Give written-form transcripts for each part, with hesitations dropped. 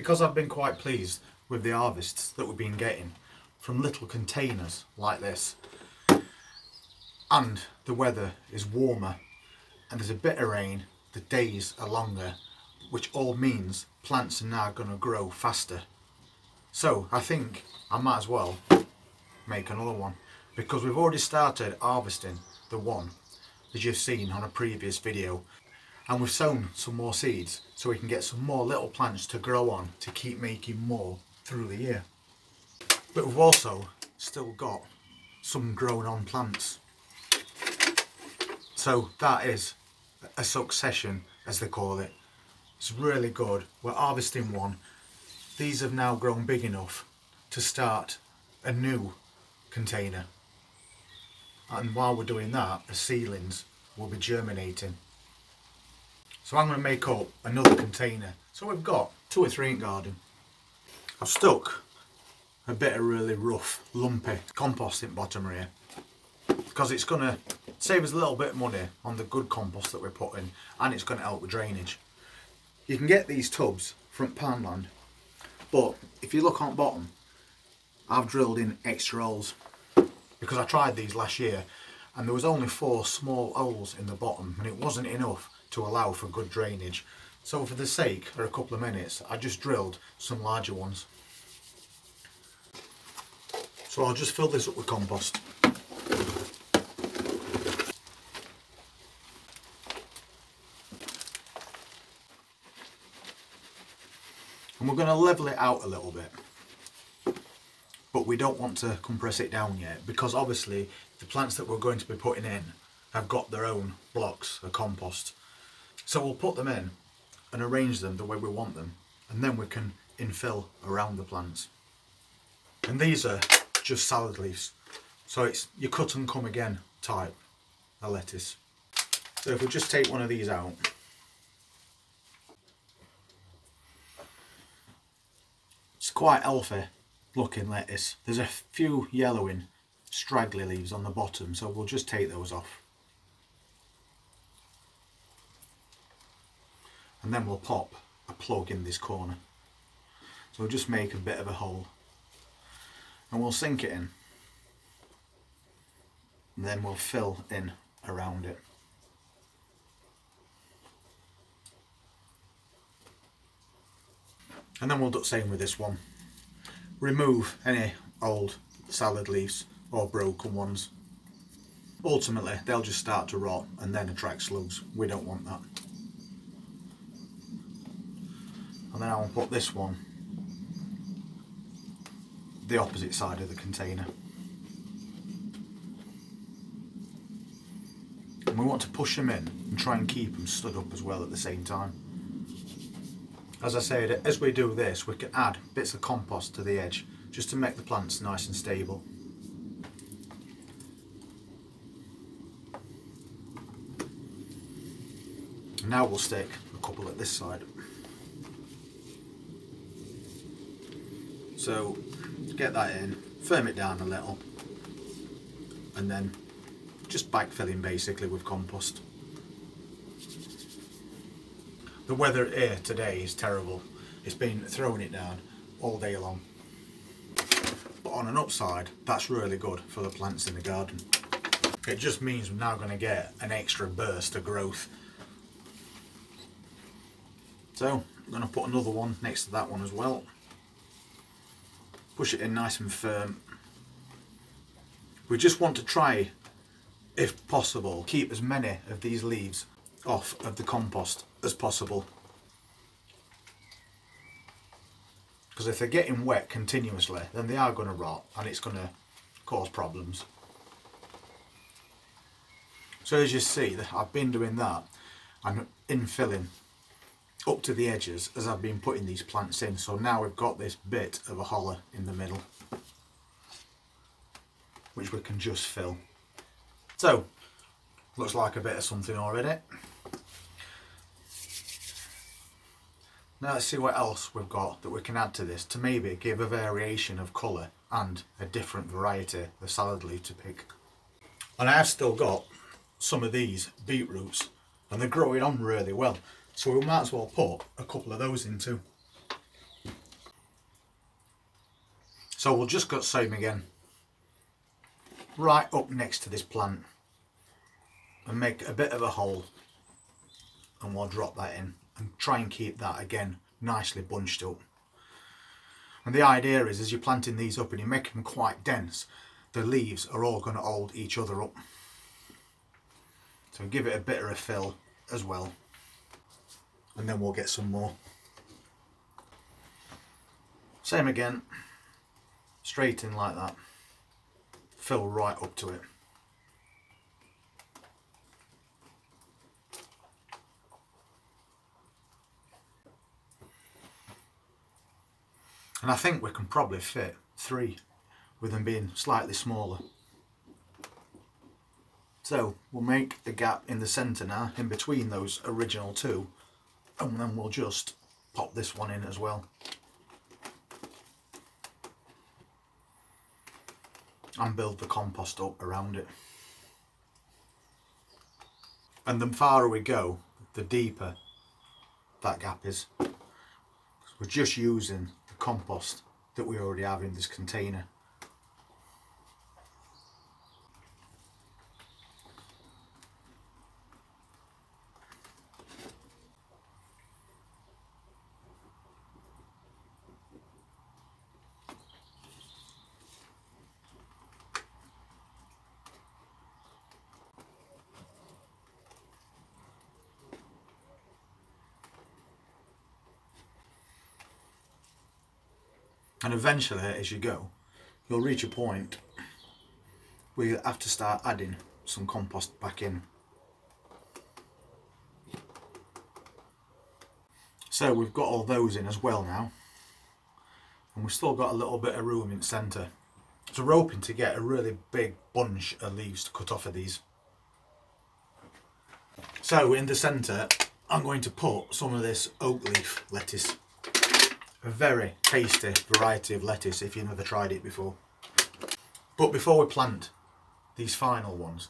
because I've been quite pleased with the harvests that we've been getting from little containers like this, and the weather is warmer and there's a bit of rain, the days are longer, which all means plants are now going to grow faster. So I think I might as well make another one, because we've already started harvesting the one as you've seen on a previous video, and we've sown some more seeds so we can get some more little plants to grow on to keep making more through the year. But we've also still got some grown on plants, so that is a succession, as they call it. It's really good. We're harvesting one. These have now grown big enough to start a new container, and while we're doing that, the seedlings will be germinating. So I'm going to make up another container. So we've got 2 or 3 in garden. I've stuck a bit of really rough, lumpy compost in bottom here, because it's going to save us a little bit of money on the good compost that we're putting, and it's going to help with drainage. You can get these tubs from Poundland, but if you look on bottom, I've drilled in extra holes, because I tried these last year and there was only 4 small holes in the bottom and it wasn't enough to allow for good drainage. So for the sake of a couple of minutes, I just drilled some larger ones. So I'll just fill this up with compost. And we're going to level it out a little bit, but we don't want to compress it down yet, because obviously the plants that we're going to be putting in have got their own blocks of compost. So we'll put them in and arrange them the way we want them, and then we can infill around the plants. And these are just salad leaves, so it's your cut and come again type of lettuce. So if we just take one of these out, it's quite healthy looking lettuce. There's a few yellowing straggly leaves on the bottom, so we'll just take those off. And then we'll pop a plug in this corner. So we'll just make a bit of a hole and we'll sink it in, and then we'll fill in around it. And then we'll do the same with this one. Remove any old salad leaves or broken ones. Ultimately they'll just start to rot and then attract slugs. We don't want that. And then I'll put this one the opposite side of the container. And we want to push them in and try and keep them stood up as well at the same time. As I said, as we do this, we can add bits of compost to the edge just to make the plants nice and stable. And now we'll stick a couple at this side. So get that in, firm it down a little, and then just backfilling basically with compost. The weather here today is terrible. It's been throwing it down all day long. But on an upside, that's really good for the plants in the garden. It just means we're now going to get an extra burst of growth. So I'm going to put another one next to that one as well. Push it in nice and firm. We just want to try, if possible, keep as many of these leaves off of the compost as possible, because if they're getting wet continuously then they are going to rot and it's going to cause problems. So as you see, I've been doing that and infilling up to the edges as I've been putting these plants in, so now we've got this bit of a hollow in the middle which we can just fill. So looks like a bit of something already. Now let's see what else we've got that we can add to this to maybe give a variation of colour and a different variety of salad leaf to pick. And I have still got some of these beetroots and they're growing on really well, so we might as well put a couple of those in too. So we'll just go same again, right up next to this plant, and make a bit of a hole, and we'll drop that in and try and keep that again nicely bunched up. And the idea is, as you're planting these up and you make them quite dense, the leaves are all going to hold each other up. So give it a bit of a fill as well, and then we'll get some more. Same again, straight in like that, fill right up to it. And I think we can probably fit 3 with them being slightly smaller. So we'll make the gap in the centre now, in between those original 2, and then we'll just pop this one in as well. And build the compost up around it. And the farther we go, the deeper that gap is. We're just using the compost that we already have in this container. And eventually, as you go, you'll reach a point where you have to start adding some compost back in. So we've got all those in as well now, and we've still got a little bit of room in the centre. So we're hoping to get a really big bunch of leaves to cut off of these. So in the centre, I'm going to put some of this oak leaf lettuce. A very tasty variety of lettuce if you've never tried it before. But before we plant these final ones,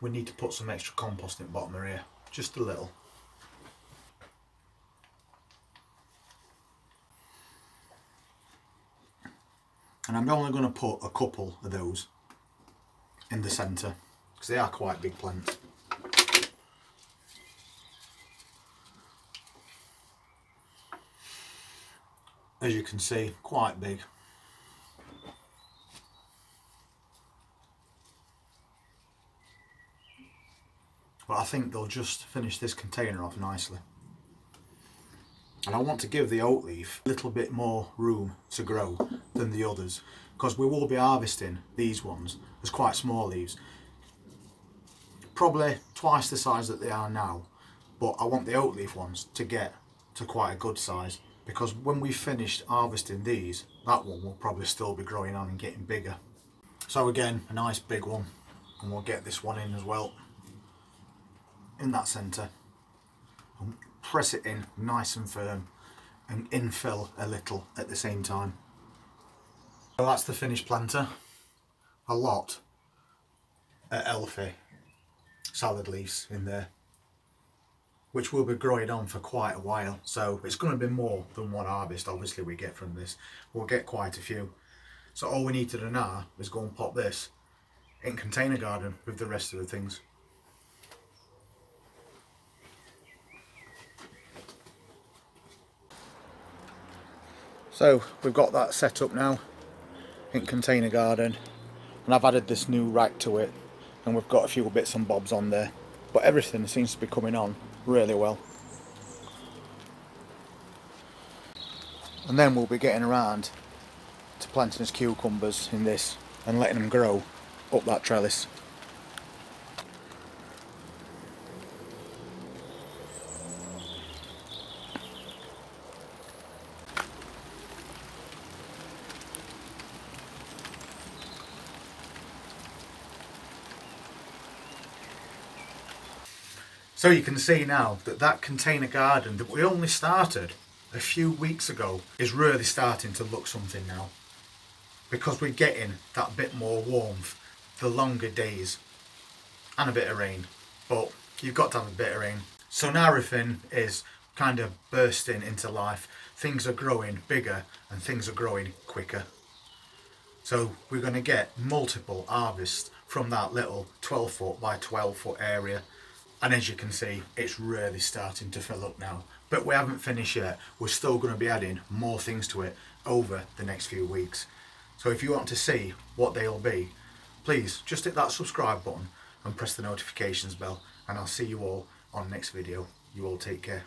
we need to put some extra compost in the bottom of here, just a little. And I'm only going to put a couple of those in the centre, because they are quite big plants. As you can see, quite big. But I think they'll just finish this container off nicely. And I want to give the oak leaf a little bit more room to grow than the others, because we will be harvesting these ones as quite small leaves. Probably twice the size that they are now, but I want the oak leaf ones to get to quite a good size. Because when we've finished harvesting these, that one will probably still be growing on and getting bigger. So again, a nice big one, and we'll get this one in as well, in that centre, and press it in nice and firm and infill a little at the same time. So that's the finished planter. A lot of healthy salad leaves in there, which will be growing on for quite a while. So it's going to be more than one harvest obviously we get from this. We'll get quite a few. So all we need to do now is go and pop this in container garden with the rest of the things. So we've got that set up now in container garden, and I've added this new rack to it, and we've got a few bits and bobs on there, but everything seems to be coming on really well. And then we'll be getting around to planting us cucumbers in this and letting them grow up that trellis. So you can see now that that container garden that we only started a few weeks ago is really starting to look something now, because we're getting that bit more warmth, the longer days, and a bit of rain. But you've got to have a bit of rain. So now everything is kind of bursting into life. Things are growing bigger and things are growing quicker. So we're going to get multiple harvests from that little 12 foot by 12 foot area. And as you can see, it's really starting to fill up now. But we haven't finished yet. We're still going to be adding more things to it over the next few weeks. So if you want to see what they'll be, please just hit that subscribe button and press the notifications bell, and I'll see you all on next video. You all take care.